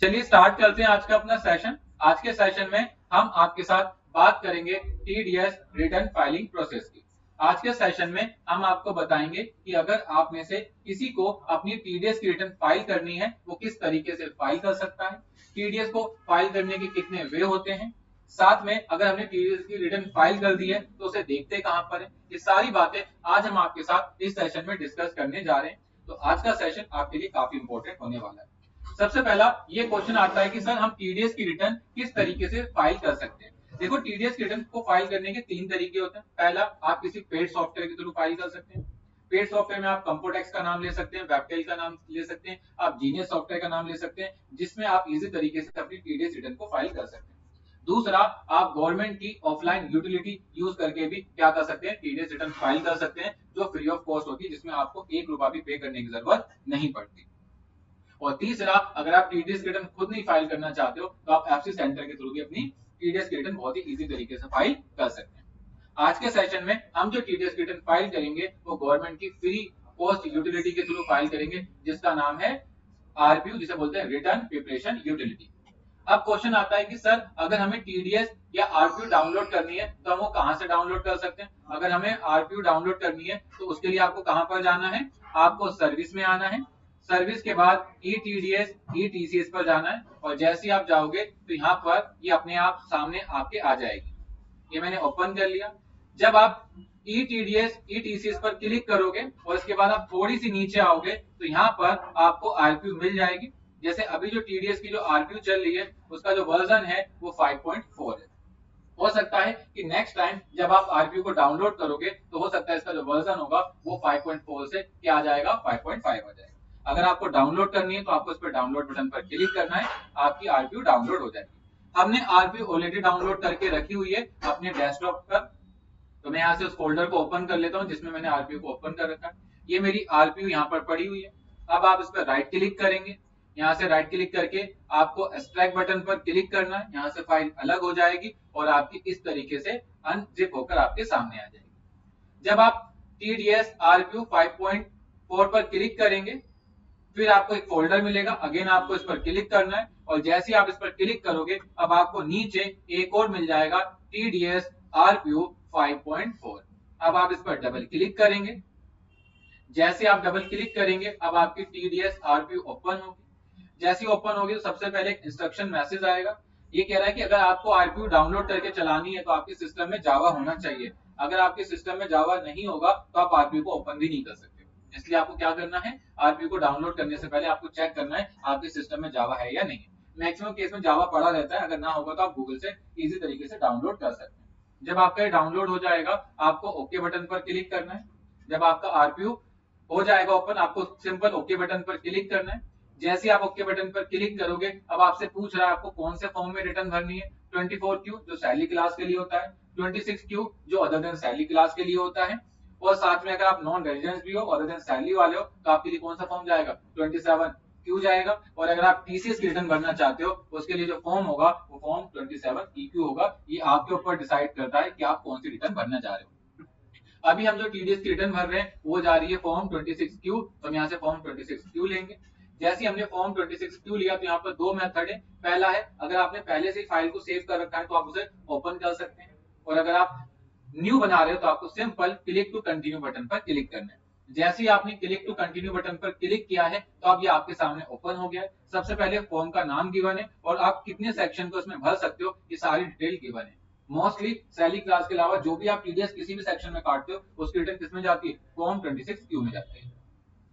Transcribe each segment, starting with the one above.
चलिए स्टार्ट करते हैं आज का अपना सेशन। आज के सेशन में हम आपके साथ बात करेंगे टीडीएस रिटर्न फाइलिंग प्रोसेस की। आज के सेशन में हम आपको बताएंगे कि अगर आप में से किसी को अपनी टीडीएस की रिटर्न फाइल करनी है वो किस तरीके से फाइल कर सकता है, टीडीएस को फाइल करने के कितने वे होते हैं, साथ में अगर हमने टीडीएस की रिटर्न फाइल कर दी है तो उसे देखते कहां पर है। ये सारी बातें आज हम आपके साथ इस सेशन में डिस्कस करने जा रहे हैं। तो आज का सेशन आपके लिए काफी इंपॉर्टेंट होने वाला है। सबसे पहला ये क्वेश्चन आता है कि सर हम टीडीएस की रिटर्न किस तरीके से फाइल कर सकते हैं। देखो, टीडीएस की रिटर्न को फाइल करने के तीन तरीके होते हैं। पहला, आप किसी पेड सॉफ्टवेयर के थ्रू फाइल कर सकते हैं। पेड सॉफ्टवेयर में आप कंपोटेक्स का नाम ले सकते हैं, वेबटेल का नाम ले सकते हैं, आप जीनियस सॉफ्टवेयर का नाम ले सकते हैं, जिसमें आप इजी तरीके से अपनी टीडीएस रिटर्न को फाइल कर सकते हैं। दूसरा, आप गवर्नमेंट की ऑफलाइन यूटिलिटी यूज करके भी क्या कर सकते हैं, टीडीएस रिटर्न फाइल कर सकते हैं, जो फ्री ऑफ कॉस्ट होती है, जिसमें आपको ₹1 भी पे करने की जरूरत नहीं पड़ती। और तीसरा, अगर आप टीडीएस रिटर्न खुद नहीं फाइल करना चाहते हो तो आप एफसी सेंटर के थ्रू भी अपनी टीडीएस रिटर्न बहुत ही इजी तरीके से फाइल कर सकते हैं। आज के सेशन में हम जो टीडीएस रिटर्न फाइल करेंगे वो गवर्नमेंट की फ्री कॉस्ट यूटिलिटी के थ्रू फाइल करेंगे, जिसका नाम है आरपीयू, जिसे बोलते हैं रिटर्न प्रिपरेशन यूटिलिटी। अब क्वेश्चन आता है कि सर अगर हमें टीडीएस या आरपीयू डाउनलोड करनी है तो हम वो कहां से डाउनलोड कर सकते हैं। अगर हमें आरपीयू डाउनलोड करनी है तो उसके लिए आपको कहां पर जाना है, आपको सर्विस में आना है। सर्विस के बाद ईटीडीएस ईटीसीएस पर जाना है, और जैसे ही आप जाओगे तो यहाँ पर ये अपने आप सामने आपके आ जाएगी। ये मैंने ओपन कर लिया। जब आप ईटीडीएस ईटीसीएस पर क्लिक करोगे और इसके बाद आप थोड़ी सी नीचे आओगे तो यहाँ पर आपको आरपीयू मिल जाएगी। जैसे अभी जो टीडीएस की जो आरपीयू चल रही है उसका जो वर्जन है वो 5.4 है। हो सकता है कि नेक्स्ट टाइम जब आप आरपीयू को डाउनलोड करोगे तो हो सकता है इसका जो वर्जन होगा वो 5.4 से क्या आ जाएगा, 5.5 आ जाएगा। अगर आपको डाउनलोड करनी है तो आपको इस पर डाउनलोड बटन पर क्लिक करना है, आपकी आरपीयू डाउनलोड हो जाएगी। हमने आरपीयू ऑलरेडी डाउनलोड करके रखी हुई है अपने डेस्कटॉप पर, तो मैं यहाँ से उस फोल्डर को ओपन कर लेता हूँ जिसमें मैंने आरपीयू को ओपन कर रखा है। ये मेरी आरपीयू यहाँ पर पड़ी हुई है। अब आप इस पर राइट क्लिक करेंगे, यहाँ से राइट क्लिक करके आपको एक्सट्रैक्ट बटन पर क्लिक करना है। यहाँ से फाइल अलग हो जाएगी और आपकी इस तरीके से अनजिप होकर आपके सामने आ जाएगी। जब आप टीडीएस आरपीयू 5.4 पर क्लिक करेंगे फिर आपको एक फोल्डर मिलेगा, अगेन आपको इस पर क्लिक करना है, और जैसे ही आप इस पर क्लिक करोगे अब आपको नीचे एक और मिल जाएगा टीडीएस आरपीयू 5.4। अब आप इस पर डबल क्लिक करेंगे। जैसे आप डबल क्लिक करेंगे अब आपकी टीडीएस आरपीयू ओपन होगी। जैसे ही ओपन होगी तो सबसे पहले एक इंस्ट्रक्शन मैसेज आएगा। ये कह रहा है कि अगर आपको आरपीयू डाउनलोड करके चलानी है तो आपके सिस्टम में जावा होना चाहिए। अगर आपके सिस्टम में जावा नहीं होगा तो आप आरपीयू को ओपन भी नहीं कर सकते। इसलिए आपको क्या करना है, आरपीयू को डाउनलोड करने से पहले आपको चेक करना है आपके सिस्टम में जावा है या नहीं। मैक्सिमम केस में जावा पड़ा रहता है, अगर ना होगा तो आप गूगल से इजी तरीके से डाउनलोड कर सकते हैं। जब आपका डाउनलोड हो जाएगा आपको ओके बटन पर क्लिक करना है। जब आपका आरपीयू हो जाएगा ओपन, आपको सिंपल ओके बटन पर क्लिक करना है। जैसे आप ओके बटन पर क्लिक करोगे अब आपसे पूछ रहा है आपको कौन से फॉर्म में रिटर्न भरनी है। 24Q जो सैलरी क्लास के लिए होता है, 26Q जो अदर देन सैलरी क्लास के लिए होता है, और साथ में अगर आप नॉन रेजिडेंस भी हो अदर देन सैलरी वाले हो तो आपके लिए कौन सा फॉर्म जाएगा, 27Q जाएगा। और अगर आप टीसीएस की रिटर्न भरना चाहते हो उसके लिए जो फॉर्म होगा वो फॉर्म 27EQ होगा। ये आपके ऊपर डिसाइड करता है कि आप कौन सी रिटर्न भरना चाह रहे हो। अभी हम जो टीडीएस की रिटर्न भर रहे हैं वो जा रही है फॉर्म 26Q, तो हम यहाँ से फॉर्म 26Q लेंगे। जैसे ही हमने फॉर्म 26Q लिया तो यहाँ पर दो मेथड है। पहला है, अगर आपने पहले से ही फाइल को सेव कर रखा है तो आप उसे ओपन कर सकते हैं, और अगर आप न्यू बना रहे हो तो आपको simple click to continue button पर क्लिक करना है। जैसे ही आपने क्लिक टू कंटिन्यू बटन पर क्लिक किया है तो अब ये आपके सामने ओपन हो गया है। सबसे पहले फॉर्म का नाम गिवन है और आप कितने सेक्शन को इसमें भर सकते हो ये सारी डिटेल गिवन है। मोस्टली सैलरी क्लास के अलावा जो भी आप टीडीएस किसी भी सेक्शन में काटते हो उसकी रिटर्न किसमें जाती है, फॉर्म 26Q में जाती है।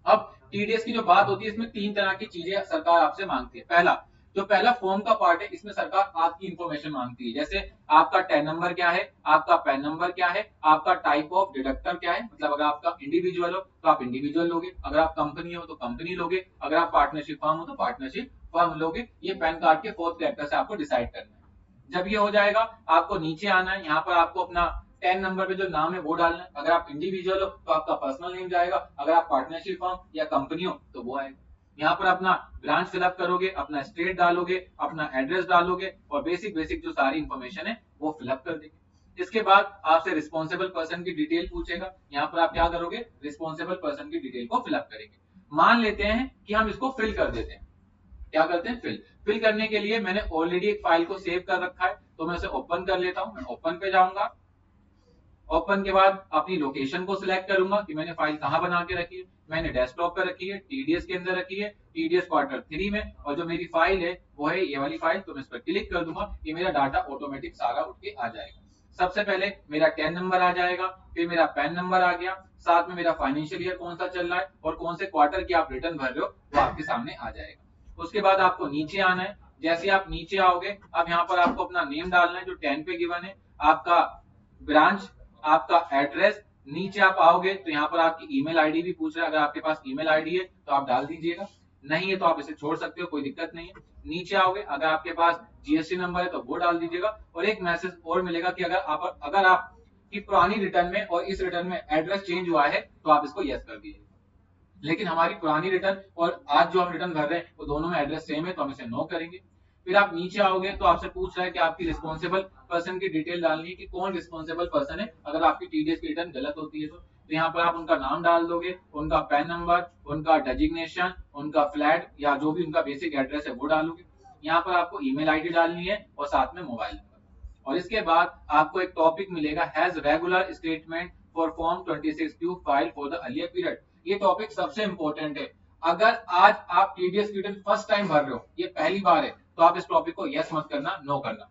अब टीडीएस की जो बात होती है इसमें तीन तरह की चीजें सरकार आपसे मांगती है। पहला फॉर्म का पार्ट है, इसमें सरकार आपकी इंफॉर्मेशन मांगती है, जैसे आपका टैन नंबर क्या है, आपका पैन नंबर क्या है, आपका टाइप ऑफ डिडक्टर क्या है, मतलब अगर आपका इंडिविजुअल हो तो आप इंडिविजुअल लोगे, अगर आप कंपनी हो तो कंपनी लोगे, अगर आप पार्टनरशिप फर्म हो तो पार्टनरशिप फर्म लोगे। ये पैन कार्ड के 4th कैरेक्टर से आपको डिसाइड करना है। जब ये हो जाएगा आपको नीचे आना है, यहाँ पर आपको अपना टैन नंबर पे जो नाम है वो डालना है। अगर आप इंडिविजुअल हो तो आपका पर्सनल नेम जाएगा, अगर आप पार्टनरशिप फर्म या कंपनी हो तो वो आएगा। यहाँ पर अपना ब्रांच फिलअप करोगे, अपना स्टेट डालोगे, अपना एड्रेस डालोगे और बेसिक जो सारी इंफॉर्मेशन है वो फिलअप कर देंगे। इसके बाद आपसे रिस्पॉन्सिबल पर्सन की डिटेल पूछेगा, यहाँ पर आप क्या करोगे, रिस्पॉन्सिबल पर्सन की डिटेल को फिलअप करेंगे। मान लेते हैं कि हम इसको फिल कर देते हैं, क्या करते हैं, फिल करने के लिए मैंने ऑलरेडी एक फाइल को सेव कर रखा है, तो मैं उसे ओपन कर लेता हूं। मैं ओपन पे जाऊंगा। ओपन के बाद अपनी लोकेशन को सिलेक्ट करूंगा कि मैंने फाइल कहां बना के रखी है। मैंने डेस्कटॉप पे रखी है, टीडीएस के अंदर रखी है, टीडीएस Q3 में, और जो मेरी फाइल है वो है ये वाली फाइल। तो मैं इस पर क्लिक कर दूंगा, ये मेरा डाटा ऑटोमेटिक सारा उठ के आ जाएगा। सबसे पहले मेरा 10 नंबर आ जाएगा, फिर मेरा पैन नंबर आ गया, साथ में मेरा फाइनेंशियल ईयर कौन सा चल रहा है और कौन से क्वार्टर की आप रिटर्न भर रहे हो वो आपके सामने आ जाएगा। उसके बाद आपको नीचे आना है। जैसे आप नीचे आओगे, अब यहाँ पर आपको अपना नेम डालना है जो 10 पे गिवन है, आपका ब्रांच, आपका एड्रेस। नीचे आप आओगे तो यहाँ पर आपकी ईमेल आईडी भी पूछ रहा है, अगर आपके पास ईमेल आईडी है तो आप डाल दीजिएगा, नहीं है तो आप इसे छोड़ सकते हो, कोई दिक्कत नहीं है। नीचे आओगे, अगर आपके पास जीएसटी नंबर है तो वो डाल दीजिएगा, और एक मैसेज और मिलेगा कि अगर आप की पुरानी रिटर्न में और इस रिटर्न में एड्रेस चेंज हुआ है तो आप इसको यस कर दीजिए। लेकिन हमारी पुरानी रिटर्न और आज जो हम रिटर्न भर रहे हैं वो दोनों में एड्रेस सेम है, तो हम इसे नो करेंगे। फिर आप नीचे आओगे तो आपसे पूछ रहा है कि आपकी रिस्पॉन्सिबल पर्सन की डिटेल डालनी है कि कौन रिस्पॉन्सिबल पर्सन है अगर आपकी टीडीएस की रिटर्न गलत होती है तो यहाँ पर आप उनका नाम डाल दोगे, उनका पैन नंबर, उनका डेजिग्नेशन, उनका फ्लैट या जो भी उनका बेसिक एड्रेस है वो डालोगे। यहाँ पर आपको ईमेल आईडी डालनी है और साथ में मोबाइल नंबर। और इसके बाद आपको एक टॉपिक मिलेगा, has regular statement for form 26Q file for the earlier period. ये टॉपिक सबसे इंपॉर्टेंट है। अगर आज आप टीडीएस की रिटर्न फर्स्ट टाइम भर रहे हो, ये पहली बार है, तो आप इस टॉपिक को यस मत करना, नो करना,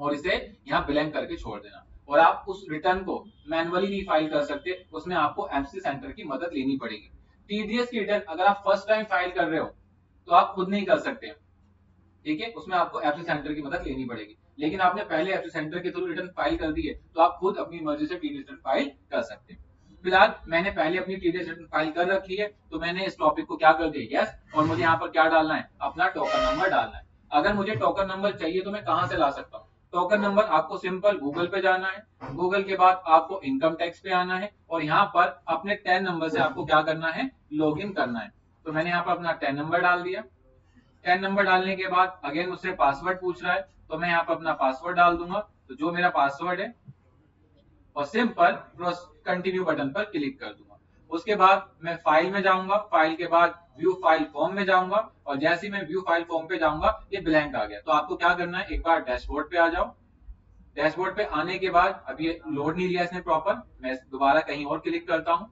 और इसे यहाँ ब्लैंक करके छोड़ देना। और आप उस रिटर्न को मैनुअली नहीं फाइल कर सकते, उसमें आपको एमसी सेंटर की मदद लेनी पड़ेगी। टीडीएस की रिटर्न अगर आप फर्स्ट टाइम फाइल कर रहे हो तो आप खुद नहीं कर सकते, ठीक है, उसमें आपको एफसी सेंटर की मदद लेनी पड़ेगी। लेकिन आपने पहले एफसी सेंटर के थ्रू रिटर्न फाइल कर दी है तो आप खुद अपनी मर्जी से टीडीएस रिटर्न फाइल कर सकते हैं। फिलहाल मैंने पहले अपनी टीडीएस रिटर्न फाइल कर रखी है, तो मैंने इस टॉपिक को क्या कर दिया, यस, और मुझे यहाँ पर क्या डालना है, अपना टोकन नंबर डालना है। अगर मुझे टोकन नंबर चाहिए तो मैं कहां से ला सकता हूँ, टोकन नंबर आपको सिंपल गूगल पे जाना है, गूगल के बाद आपको इनकम टैक्स पे आना है, और यहाँ पर अपने 10 नंबर से आपको क्या करना है, लॉग इन करना है। तो मैंने यहाँ पर अपना 10 नंबर डाल दिया। 10 नंबर डालने के बाद अगेन मुझसे पासवर्ड पूछ रहा है, तो मैं यहाँ पर अपना पासवर्ड डाल दूंगा, तो जो मेरा पासवर्ड है, और सिंपल कंटिन्यू बटन पर क्लिक कर दूंगा। उसके बाद मैं फाइल में जाऊंगा, फाइल के बाद व्यू फाइल फॉर्म में जाऊंगा, और जैसे ही मैं व्यू फाइल फॉर्म पे जाऊंगा ये ब्लैंक आ गया। तो आपको क्या करना है, एक बार डैशबोर्ड पे आ जाओ। डैशबोर्ड पे आने के बाद अब ये लोड नहीं लिया इसने प्रॉपर, मैं दोबारा कहीं और क्लिक करता हूँ,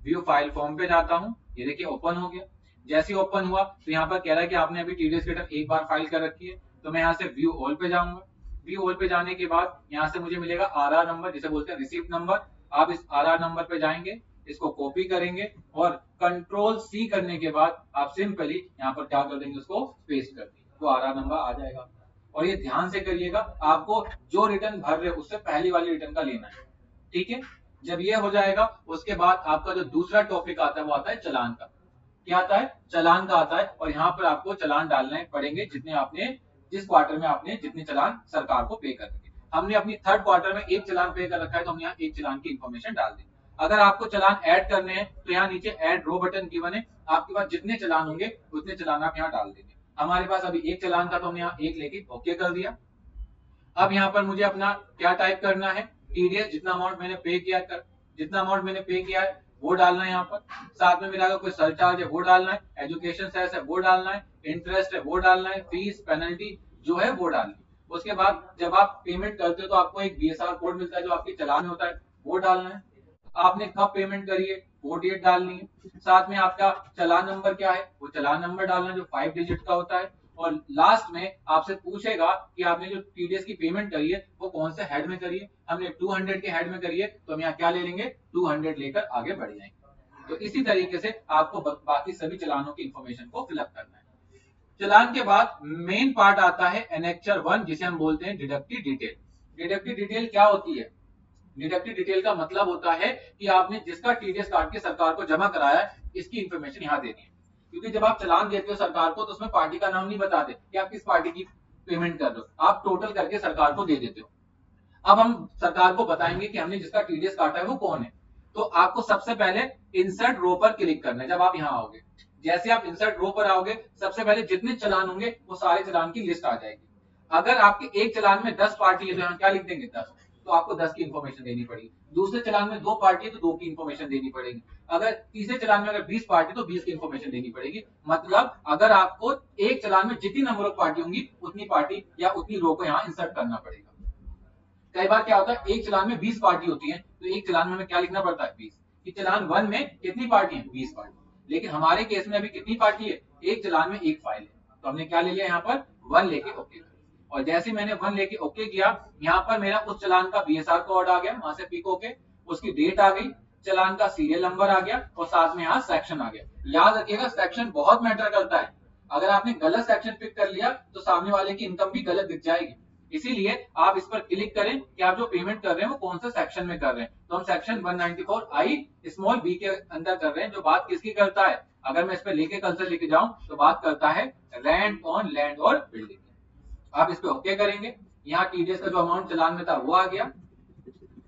व्यू फाइल फॉर्म पे जाता हूँ, ये देखिए ओपन हो गया। जैसे ही ओपन हुआ तो यहाँ पर कह रहा है कि आपने अभी टीडीएस रिटर्न एक बार फाइल कर रखी है, तो मैं यहाँ से व्यू ऑल पे जाऊंगा। व्यू ऑल पे जाने के बाद यहाँ से मुझे मिलेगा आरआर नंबर, जिसे बोलते हैं रिसीप्ट नंबर। आप इस आरआर नंबर पे जाएंगे, इसको कॉपी करेंगे, और कंट्रोल सी करने के बाद आप सिंपली यहाँ पर क्या कर देंगे, उसको पेस्ट कर देंगे, तो आरआर नंबर आ जाएगा। और ये ध्यान से करिएगा, आपको जो रिटर्न भर रहे हो उससे पहली वाली रिटर्न का लेना है, ठीक है। जब ये हो जाएगा उसके बाद आपका जो दूसरा टॉपिक आता है वो आता है चालान का। क्या आता है, चालान का आता है, और यहाँ पर आपको चालान डालने पड़ेंगे जितने आपने जिस क्वार्टर में आपने जितने चालान सरकार को पे कर रखे। हमने अपनी थर्ड क्वार्टर में एक चालान पे कर रखा है, तो हम यहाँ एक चालान की इंफॉर्मेशन डाल देंगे। अगर आपको चालान ऐड करने हैं तो यहाँ नीचे ऐड रो बटन गिवन है, आपके पास जितने चालान होंगे उतने चालान आप यहाँ डाल देंगे। हमारे पास अभी एक चालान था तो हमने यहाँ एक लेके ओके कर दिया। अब यहाँ पर मुझे अपना क्या टाइप करना है, टीडीएस जितना अमाउंट मैंने पे किया है वो डालना है यहाँ पर। साथ में मेरा अगर कोई सरचार्ज है वो डालना है, एजुकेशन सेस है वो डालना है, इंटरेस्ट है वो डालना है, फीस पेनल्टी जो है वो डालनी है। उसके बाद जब आप पेमेंट करते हो तो आपको एक बीएसआर कोड मिलता है जो आपके चालान में होता है, वो डालना है। आपने कब पेमेंट करी है वो डेट डालनी है। साथ में आपका चालान नंबर क्या है वो चालान नंबर डालना है जो 5 डिजिट का होता है। और लास्ट में आपसे पूछेगा कि आपने जो टीडीएस की पेमेंट करी है वो कौन से हेड में करी है। हमने 200 के हेड में करी है तो हम यहाँ क्या ले लेंगे, 200 लेकर आगे बढ़ जाएंगे। तो इसी तरीके से आपको बाकी सभी चालानों की इंफॉर्मेशन को फिलअप करना है। चालान के बाद मेन पार्ट आता है एनेक्चर 1, जिसे हम बोलते हैं डिडक्टिव डिटेल। डिडक्टिव डिटेल क्या होती है, डिडक्टिव डिटेल का मतलब होता है कि आपने जिसका टीडीएस काट के सरकार को जमा कराया है इसकी इंफॉर्मेशन यहाँ देनी है। क्योंकि जब आप चालान देते हो सरकार को तो उसमें पार्टी का नाम नहीं बताते कि आप किस पार्टी की पेमेंट कर रहे हो, आप टोटल करके सरकार को दे देते हो। अब हम सरकार को बताएंगे कि हमने जिसका टीडीएस काटा है वो कौन है। तो आपको सबसे पहले इंसर्ट रो पर क्लिक करना है। जब आप यहाँ आओगे, जैसे आप इंसर्ट रो पर आओगे, सबसे पहले जितने चालान होंगे वो सारे चालान की लिस्ट आ जाएगी। अगर आपके एक चालान में 10 पार्टी है तो यहाँ क्या लिख देंगे, 10। तो आपको 10 की इन्फॉर्मेशन देनी पड़ेगी। दूसरे चलान में 2 पार्टी है तो 2 की इन्फॉर्मेशन देनी पड़ेगी। अगर तीसरे चलान में अगर 20 पार्टी तो 20 की इन्फॉर्मेशन देनी पड़ेगी। मतलब अगर आपको एक चलान में जितनी नंबर ऑफ पार्टी होंगी उतनी पार्टी या उतनी रो को यहाँ इंसर्ट करना पड़ेगा। कई बार क्या होता है एक चलान में 20 पार्टी होती है तो एक चलान में हमें क्या लिखना पड़ता है 20 कि चलान 1 में कितनी पार्टी है 20 पार्टी। लेकिन हमारे केस में अभी कितनी पार्टी है एक चलान में एक फाइल है तो हमने क्या ले लिया यहाँ पर 1 लेके ओके। और जैसे मैंने 1 लेके ओके किया यहाँ पर मेरा उस चलान का बीएसआर कोड आ गया वहां से पिक होके, उसकी डेट आ गई, चलान का सीरियल नंबर आ गया और साथ में यहाँ सेक्शन आ गया। याद रखिएगा सेक्शन बहुत मैटर करता है। अगर आपने गलत सेक्शन पिक कर लिया तो सामने वाले की इनकम भी गलत दिख जाएगी। इसीलिए आप इस पर क्लिक करें कि आप जो पेमेंट कर रहे हैं वो कौन से सेक्शन में कर रहे हैं। तो हम सेक्शन 194I स्मॉल बी के अंदर कर रहे हैं जो बात किसकी करता है। अगर मैं इस पर लेके कर्सर लेके जाऊं तो बात करता है रेंट ऑन लैंड और बिल्डिंग। आप इस पे ओके करेंगे। यहाँ टीडीएस का जो अमाउंट चलान में था वो आ गया।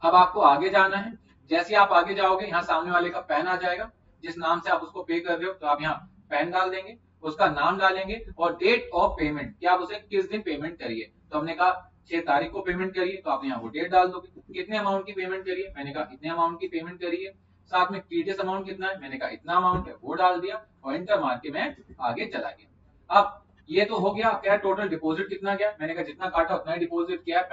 अब आपको आगे जाना है। जैसे आप आगे जाओगे यहाँ सामने वाले का पैन आ जाएगा, जिस नाम से आप उसको पे कर रहे हो तो आप यहाँ पैन डाल देंगे, उसका नाम डालेंगे और डेट ऑफ पेमेंट कि आप उसे किस दिन पेमेंट करिए। तो हमने कहा 6 तारीख को पेमेंट करिए तो आप यहाँ वो डेट डाल दोगे। कितने अमाउंट की पेमेंट करिए, मैंने कहा इतने अमाउंट की पेमेंट करिए। साथ में टीडीएस अमाउंट कितना है, मैंने कहा इतना अमाउंट है, वो डाल दिया और एंटर मार के मैं आगे चला गया। अब ये तो हो गया। क्या टोटल डिपॉजिट कितना गया, मैंने कहा जितना काटा उतना ही डिपॉजिट किया है,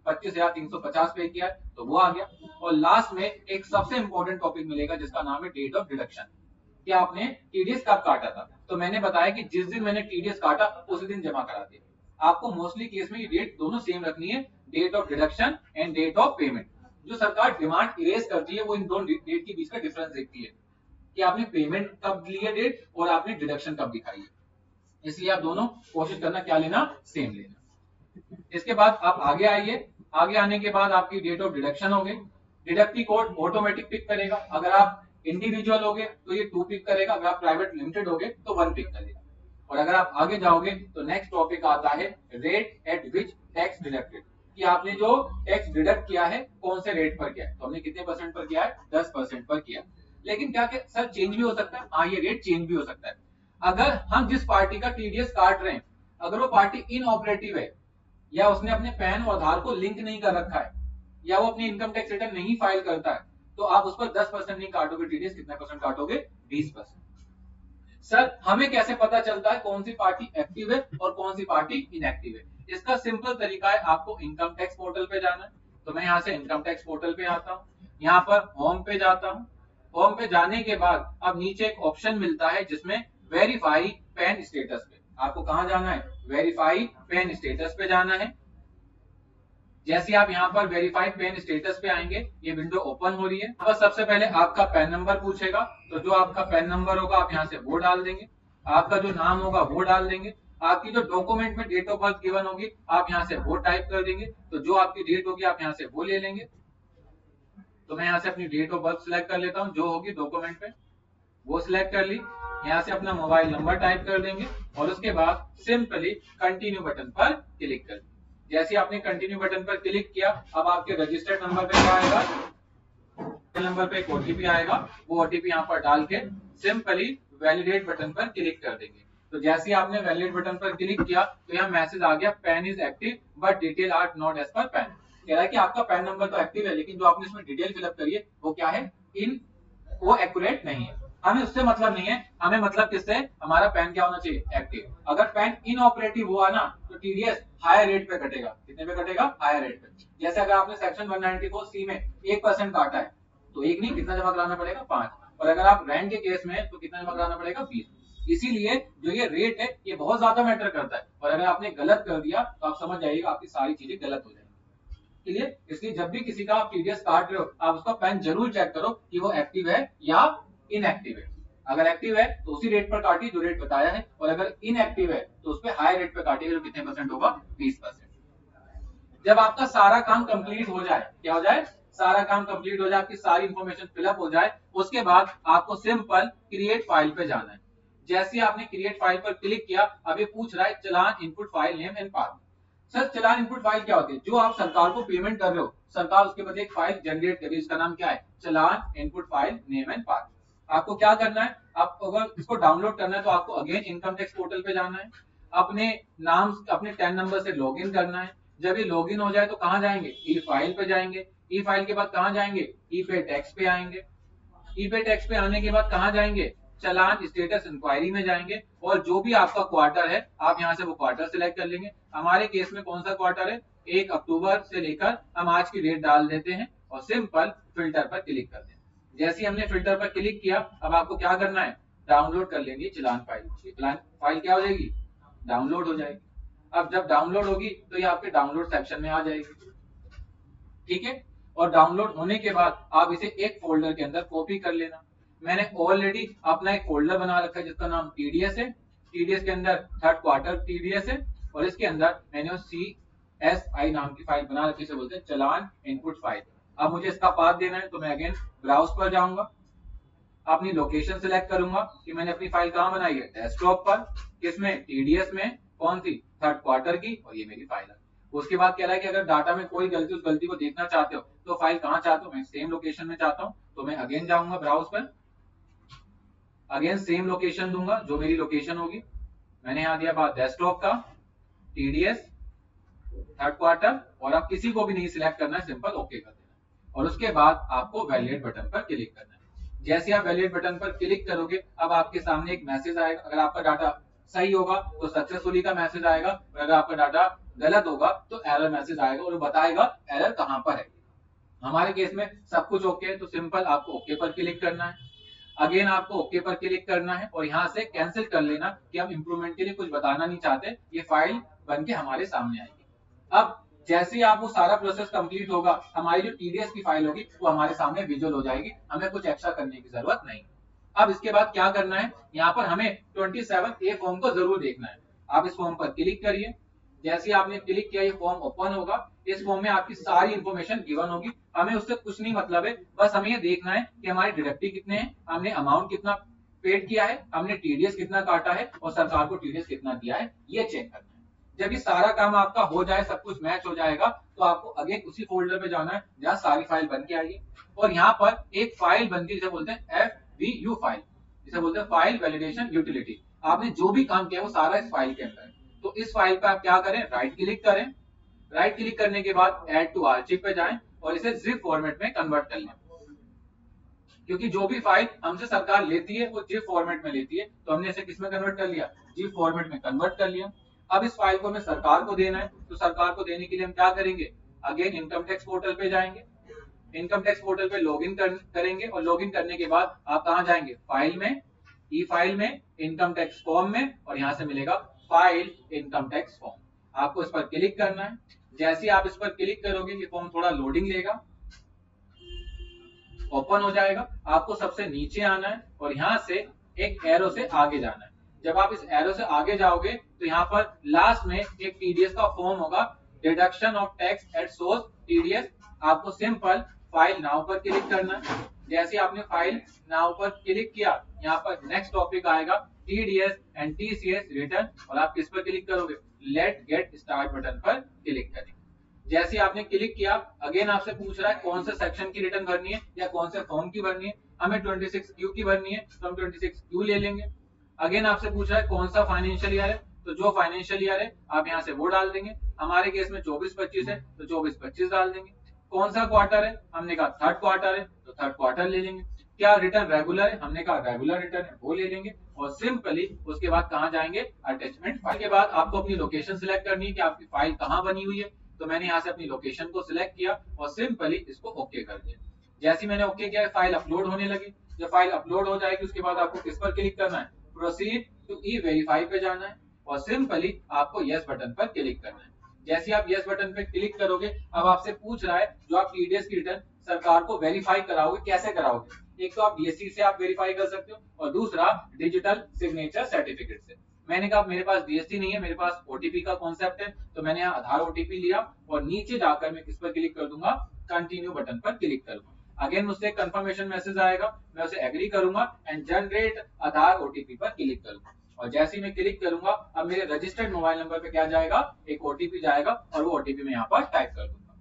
25,350 पे किया है तो वो आ गया। और लास्ट में एक सबसे इंपॉर्टेंट टॉपिक मिलेगा जिसका नाम है डेट ऑफ डिडक्शन कि आपने टीडीएस कब काटा था। तो मैंने बताया कि जिस दिन मैंने टीडीएस काटा उसी दिन जमा करा दिया। आपको मोस्टली केस में ये डेट दोनों सेम रखनी है, date of deduction and date of payment. जो सरकार डिमांड इरेज करती है वो इन दोनों डेट के बीच का डिफरेंस देखती है कि आपने पेमेंट कब ली है डेट और आपने डिडक्शन कब दिखाई है। इसलिए आप दोनों कोशिश करना क्या लेना, सेम लेना। इसके बाद आप आगे आइए। आगे आने के बाद आपकी डेट ऑफ डिडक्शन हो गई। डिडक्टिव कोड ऑटोमेटिक पिक करेगा। अगर आप इंडिविजुअल होगे तो ये 2 पिक करेगा, अगर आप प्राइवेट लिमिटेड होगे तो 1 पिक करेगा। और अगर आप आगे जाओगे तो नेक्स्ट टॉपिक आता है rate at which tax deducted कि आपने जो टैक्स डिडक्ट किया है कौन से रेट पर किया है। तो हमने कितने परसेंट पर किया है, 10% पर किया। लेकिन क्या सर चेंज भी हो सकता है, हाँ ये रेट चेंज भी हो सकता है। अगर हम जिस पार्टी का टीडीएस काट रहे हैं अगर वो पार्टी इनऑपरेटिव है या उसने अपने पैन और आधार को लिंक नहीं कर रखा है या वो अपनी इनकम टैक्स रिटर्न नहीं फाइल करता है तो आप उस पर 10% नहीं काटोगे टीडीएस, कितना परसेंट काटोगे, 20%। सर हमें कैसे पता चलता है कौन सी पार्टी एक्टिव है और कौन सी पार्टी इनएक्टिव है। इसका सिंपल तरीका है, आपको इनकम टैक्स पोर्टल पे जाना है। तो मैं यहाँ से इनकम टैक्स पोर्टल पे आता हूँ, यहाँ पर होम पे जाता हूँ। होम पे जाने के बाद अब नीचे एक ऑप्शन मिलता है जिसमें वेरीफाई पैन स्टेटस पे आपको कहां जाना है, वेरीफाई पैन स्टेटस पे जाना है। जैसे आप यहाँ पर वेरीफाई पैन स्टेटस पे आएंगे ये विंडो ओपन हो रही है। अब सबसे पहले आपका पैन नंबर पूछेगा तो जो आपका पैन नंबर होगा आप यहाँ से वो डाल देंगे, आपका जो नाम होगा वो डाल देंगे, आपकी जो डॉक्यूमेंट में डेट ऑफ बर्थ गिवन होगी आप यहाँ से वो टाइप कर देंगे। तो जो आपकी डेट होगी आप यहाँ से वो ले लेंगे। तो मैं यहाँ से अपनी डेट ऑफ बर्थ सिलेक्ट कर लेता हूँ जो होगी डॉक्यूमेंट पे, वो सिलेक्ट कर ली। यहाँ से अपना मोबाइल नंबर टाइप कर देंगे और उसके बाद सिंपली कंटिन्यू बटन पर क्लिक कर देंगे। जैसे आपने कंटिन्यू बटन पर क्लिक किया अब आपके रजिस्टर्ड नंबर पे क्या आएगा, नंबर पे एक ओटीपी आएगा, वो ओटीपी यहाँ पर डाल के सिंपली वैलिडेट बटन पर क्लिक कर देंगे। तो जैसे आपने वैलिडेट बटन पर क्लिक किया तो यहाँ मैसेज आ गया PAN is active but detail are not as per PAN. कह रहा है कि आपका पैन नंबर तो एक्टिव है लेकिन जो आपने इसमें डिटेल फिलअप करी है वो क्या है, वो एक्यूरेट नहीं है। हमें उससे मतलब नहीं है, हमें मतलब किससे, हमारा पैन क्या होना चाहिए, एक्टिव। अगर पैन इनऑपरेटिव हुआ ना तो टीडीएस हायर रेट पे कटेगा। कितने पे कटेगा, हायर रेट पे। जैसे अगर आपने सेक्शन 194C में 1% काटा है तो एक नहीं कितना जमा कराना पड़ेगा, 5। और अगर आप रेंट के केस में तो कितना जमा कराना पड़ेगा, 20। इसीलिए जो ये रेट है ये बहुत ज्यादा मैटर करता है। और अगर आपने गलत कर दिया तो आप समझ जाइएगा आपकी सारी चीजें गलत हो जाएंगी। इसलिए जब भी किसी का आप टीडीएस काट रहे हो आप उसका पैन जरूर चेक करो कि वो एक्टिव है या इनएक्टिव है। अगर एक्टिव है तो उसी रेट पर काटिए जो रेट बताया है, और अगर इनएक्टिव है तो उस पर हाई रेट पर काटिए जो कितने परसेंट होगा, 20%। जब आपका सारा काम कंप्लीट हो जाए, क्या हो जाए, सारा काम कंप्लीट हो जाए, आपकी सारी इंफॉर्मेशन फिलअप हो जाए, उसके बाद आपको सिंपल क्रिएट फाइल पे जाना है। जैसे आपने क्रिएट फाइल पर क्लिक किया अब ये पूछ रहा है challan input file name and path. Sir challan input file क्या होती है, जो आप सरकार को पेमेंट कर रहे हो सरकार उसके बदले एक फाइल जनरेट करेगी, इसका नाम क्या है, challan input file name and path. आपको क्या करना है, आप अगर इसको डाउनलोड करना है तो आपको अगेन इनकम टैक्स पोर्टल पे जाना है, अपने नाम अपने टैन नंबर से लॉगिन करना है, जब ये लॉगिन हो जाए तो कहाँ जाएंगे, ई फाइल पे जाएंगे, ई फाइल के बाद कहाँ जाएंगे, ई पे टैक्स पे आएंगे, ई पे टैक्स पे आने के बाद कहाँ जाएंगे, चालान स्टेटस इंक्वायरी में जाएंगे, और जो भी आपका क्वार्टर है आप यहाँ से वो क्वार्टर सिलेक्ट कर लेंगे। हमारे केस में कौन सा क्वार्टर है, 1 अक्टूबर से लेकर हम आज की डेट डाल देते हैं और सिंपल फिल्टर पर क्लिक कर दें। जैसे ही हमने फिल्टर पर क्लिक किया, अब आपको क्या करना है, डाउनलोड कर लेंगे चालान फाइल। चालान फाइल क्या हो जाएगी, डाउनलोड हो जाएगी। अब जब डाउनलोड होगी तो ये आपके डाउनलोड सेक्शन में आ जाएगी, ठीक है। और डाउनलोड होने के बाद आप इसे एक फोल्डर के अंदर कॉपी कर लेना। मैंने ऑलरेडी अपना एक फोल्डर बना रखा है जिसका नाम टीडीएस है। टीडीएस के अंदर थर्ड क्वार्टर टीडीएस है और इसके अंदर मैंने CSI नाम की फाइल बना रखी है, बोलते हैं चालान इनपुट फाइल। अब मुझे इसका पाथ देना है तो मैं अगेन ब्राउज पर जाऊंगा, अपनी लोकेशन सिलेक्ट करूंगा कि मैंने अपनी फाइल कहां बनाई है, डेस्कटॉप पर, किसमें, टीडीएस में, कौन सी, थर्ड क्वार्टर की, और ये मेरी फाइल है। उसके बाद कह रहा है कि अगर डाटा में कोई गलती, उस गलती को देखना चाहते हो तो फाइल कहां चाहते हो, मैं सेम लोकेशन में चाहता हूं, तो मैं अगेन जाऊंगा ब्राउज पर, अगेन सेम लोकेशन दूंगा जो मेरी लोकेशन होगी। मैंने यहां दिया बात डेस्कटॉप का, टीडीएस, थर्ड क्वार्टर, और आप किसी को भी नहीं सिलेक्ट करना है, सिंपल ओके कर देना। और उसके बाद आपको वैलिडेट बटन पर क्लिक करना है। जैसे आप वैलिडेट बटन पर क्लिक करोगे अब आपके सामने एक मैसेज आएगा। अगर आपका डाटा सही होगा तो सक्सेसफुली का मैसेज आएगा, और अगर आपका डाटा गलत होगा तो एरर मैसेज आएगा और बताएगा एरर कहां पर है। हमारे केस में सब कुछ ओके है तो सिंपल आपको ओके पर क्लिक करना है। अगेन आपको ओके पर क्लिक करना है और यहाँ से कैंसिल कर लेना कि हम इंप्रूवमेंट के लिए कुछ बताना नहीं चाहते, ये फाइल बन के हमारे सामने आएगी। अब जैसे ही आप वो सारा प्रोसेस कंप्लीट होगा, हमारी जो टीडीएस की फाइल होगी वो हमारे सामने विजुअल हो जाएगी, हमें कुछ एक्स्ट्रा करने की जरूरत नहीं। अब इसके बाद क्या करना है, यहाँ पर हमें 27A फॉर्म को जरूर देखना है। आप इस फॉर्म पर क्लिक करिए। जैसे ही आपने क्लिक किया ये फॉर्म ओपन होगा। इस फॉर्म में आपकी सारी इंफॉर्मेशन गिवन होगी, हमें उससे कुछ नहीं मतलब है, बस हमें ये देखना है कि हमारे डिडक्टिव कितने हैं, हमने अमाउंट कितना पेड किया है, हमने टीडीएस कितना काटा है और सरकार को टीडीएस कितना दिया है, ये चेक करना है। जब ये सारा काम आपका हो जाए, सब कुछ मैच हो जाएगा, तो आपको अगेन उसी फोल्डर पे जाना है जहां सारी फाइल बन के आई है, और यहाँ पर एक फाइल बनती है जिसे बोलते हैं FVU फाइल, जिसे बोलते हैं फाइल वैलिडेशन यूटिलिटी। आपने जो भी काम किया वो सारा इस फाइल के अंदर है। तो इस फाइल पे आप क्या करें, राइट क्लिक करें। राइट क्लिक करने के बाद ऐड टू आर्चिव पे जाएं और इसे जिप फॉर्मेट में कन्वर्ट कर लें, क्योंकि जो भी फाइल हमसे सरकार लेती है वो जिप फॉर्मेट में लेती है, तो हमने इसे किस में कन्वर्ट कर लिया, जिप फॉर्मेट में कन्वर्ट कर लिया। अब इस फाइल को हमें सरकार को देना है, तो सरकार को देने के लिए हम क्या करेंगे, अगेन इनकम टैक्स पोर्टल पे जाएंगे, इनकम टैक्स पोर्टल पे लॉगिन करेंगे और लॉगिन करने के बाद आप कहां जाएंगे, फाइल में, ई फाइल में, इनकम टैक्स फॉर्म में, और यहां से मिलेगा फाइल इनकम टैक्स फॉर्म। आपको इस पर क्लिक करना है। जैसे ही आप इस पर क्लिक करोगे ये फॉर्म थोड़ा लोडिंग लेगा, ओपन हो जाएगा। आपको सबसे नीचे आना है और यहां से एक एरो से आगे जाना है। जब आप इस एरो से आगे जाओगे तो यहाँ पर लास्ट में एक टीडीएस का फॉर्म होगा, deduction of tax at source TDS. आपको सिंपल फाइल नाउ पर क्लिक करना है। जैसे आपने फाइल नाउ पर क्लिक किया, यहाँ पर नेक्स्ट टॉपिक आएगा टीडीएस एंड टीसीएस रिटर्न, और आप किस पर क्लिक करोगे, लेट गेट स्टार्ट बटन पर क्लिक करेंगे। जैसे आपने क्लिक किया, अगेन आपसे पूछ रहा है कौन से सेक्शन की रिटर्न भरनी है या कौन से फॉर्म की भरनी है। हमें 26Q की भरनी है तो हम 26Q ले लेंगे। अगेन आपसे पूछ रहा है कौन सा फाइनेंशियल ईयर है, तो जो फाइनेंशियल ईयर है आप यहाँ से वो डाल देंगे। हमारे केस में 24-25 है तो 24-25 डाल देंगे। कौन सा क्वार्टर है, हमने कहा थर्ड क्वार्टर है तो थर्ड क्वार्टर ले लेंगे। क्या रिटर्न रेगुलर है, हमने कहा रेगुलर रिटर्न है, वो ले लेंगे। और सिंपली उसके बाद कहाँ जाएंगे, अटैचमेंट फाइल के बाद आपको अपनी लोकेशन सिलेक्ट करनी है कि आपकी फाइल कहाँ बनी हुई है। तो मैंने यहाँ से अपनी लोकेशन को सिलेक्ट किया और सिंपली इसको ओके कर दिया। जैसे मैंने ओके किया, फाइल अपलोड होने लगी। जब फाइल अपलोड हो जाएगी उसके बाद आपको किस पर क्लिक करना है, प्रोसीड टू ई वेरीफाई पे जाना है और सिंपली आपको यस बटन पर क्लिक करना है। जैसे आप यस बटन पे क्लिक करोगे, अब आपसे पूछ रहा है जो आप टीडीएस की रिटर्न सरकार को वेरीफाई कराओगे, कैसे कराओगे। एक तो आप डीएससी से आप वेरीफाई कर सकते हो और दूसरा डिजिटल सिग्नेचर सर्टिफिकेट से। मैंने कहा मेरे पास डीएससी नहीं है, मेरे पास ओटीपी का कॉन्सेप्ट है, तो मैंने यहाँ आधार ओटीपी लिया और नीचे जाकर मैं किस पर क्लिक कर दूंगा, कंटिन्यू बटन पर क्लिक करूंगा। अगेन मुझसे कंफर्मेशन मैसेज आएगा, मैं उसे एग्री करूंगा एंड जनरेट आधार ओटीपी पर क्लिक करूंगा। और जैसे ही मैं क्लिक करूंगा अब मेरे रजिस्टर्ड मोबाइल नंबर पे क्या जाएगा, एक ओटीपी जाएगा और वो ओटीपी मैं यहाँ पर टाइप कर दूंगा।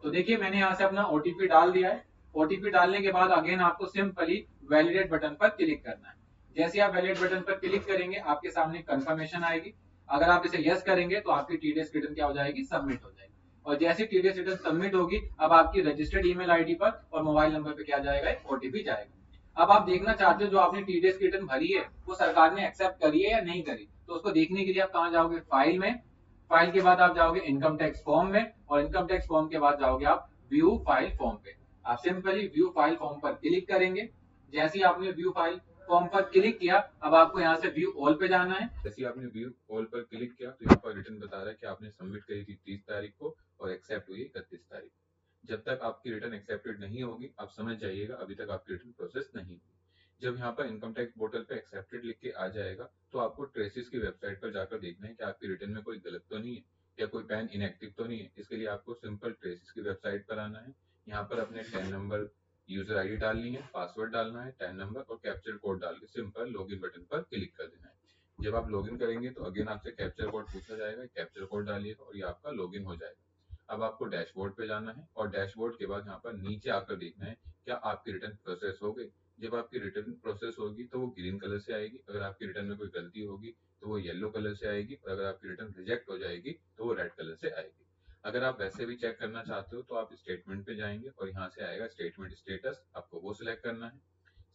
तो देखिए मैंने यहाँ से अपना ओटीपी डाल दिया है। ओटीपी डालने के बाद अगेन आपको सिंपली वैलिडेट बटन पर क्लिक करना है। जैसे आप वैलिडेट बटन पर क्लिक करेंगे आपके सामने कंफर्मेशन आएगी। अगर आप इसे यस करेंगे तो आपकी टीडीएस रिटर्न क्या हो जाएगी, सबमिट हो जाएगी। और जैसे टीडीएस रिटर्न सबमिट होगी, अब आपकी रजिस्टर्ड ईमेल आईडी पर और मोबाइल नंबर पे क्या जाएगा, एक ओटीपी जाएगा। अब आप देखना चाहते हो जो आपने टीडीएस रिटर्न भरी है वो सरकार ने एक्सेप्ट करी है या नहीं करी, तो उसको देखने के लिए आप कहाँ जाओगे, फाइल में, फाइल के बाद आप जाओगे इनकम टैक्स फॉर्म में, और इनकम टैक्स फॉर्म के बाद जाओगे आप व्यू फाइल फॉर्म पे। आप सिंपली व्यू फाइल फॉर्म पर क्लिक करेंगे। जैसे ही आपने व्यू फाइल फॉर्म पर क्लिक किया, अब आपको यहाँ से व्यू ऑल पे जाना है। जैसे आपने व्यू ऑल पर क्लिक किया तो यहाँ पर रिटर्न बता रहा है कि आपने सबमिट करी थी 30 तारीख को और एक्सेप्ट हुई 31 तारीख को। जब तक आपकी रिटर्न एक्सेप्टेड नहीं होगी आप समझ जाइएगा अभी तक आपकी रिटर्न प्रोसेस नहीं हुई। जब यहाँ पर इनकम टैक्स पोर्टल पे एक्सेप्टेड लिख के आ जाएगा तो आपको ट्रेसिस की वेबसाइट पर जाकर देखना है कि आपकी रिटर्न में कोई गलत तो नहीं है या कोई पैन इनएक्टिव तो नहीं है। इसके लिए आपको सिंपल ट्रेसिस की वेबसाइट पर आना है। यहाँ पर अपने 10 नंबर यूजर आईडी डालनी है, पासवर्ड डालना है, 10 नंबर और कैप्चर कोड डाल के सिंपल लॉगिन बटन पर क्लिक कर देना है। जब आप लॉगिन करेंगे तो अगेन आपसे कैप्चर कोड पूछा जाएगा, कैप्चर कोड डालिएगा और ये आपका लॉगिन हो जाएगा। अब आपको डैशबोर्ड पे जाना है और डैशबोर्ड के बाद यहाँ पर नीचे आकर देखना है क्या आपकी रिटर्न प्रोसेस हो गई। जब आपकी रिटर्न प्रोसेस होगी तो वो ग्रीन कलर से आएगी, अगर आपकी रिटर्न में कोई गलती होगी तो वो येलो कलर से आएगी, और अगर आपकी रिटर्न रिजेक्ट हो जाएगी तो वो रेड कलर से आएगी। अगर आप वैसे भी चेक करना चाहते हो तो आप स्टेटमेंट पे जाएंगे और यहाँ से आएगा स्टेटमेंट स्टेटस, आपको वो सिलेक्ट करना है।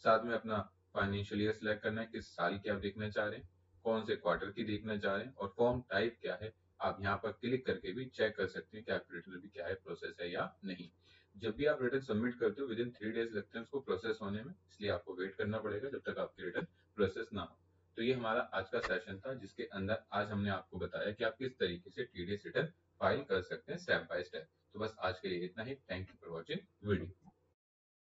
साथ में अपना फाइनेंशियल ईयर सिलेक्ट करना है, किस साल की आप देखना चाह रहे हैं, कौन से क्वार्टर की देखना चाह रहे हैं और फॉर्म टाइप क्या है। आप यहाँ पर क्लिक करके भी चेक कर सकते हैं कि आपकी रिटर्न भी क्या है, प्रोसेस है या नहीं। जब भी आप रिटर्न सबमिट करते हो विद इन 3 डेज लगते हैं उसको प्रोसेस होने में, इसलिए आपको वेट करना पड़ेगा जब तक आपकी रिटर्न प्रोसेस ना हो। तो ये हमारा आज का सेशन था जिसके अंदर आज हमने आपको बताया कि आप किस तरीके से टीडीएस रिटर्न फाइल कर सकते हैं स्टेप बाय स्टेप। तो बस आज के लिए इतना ही। Thank you for watching video.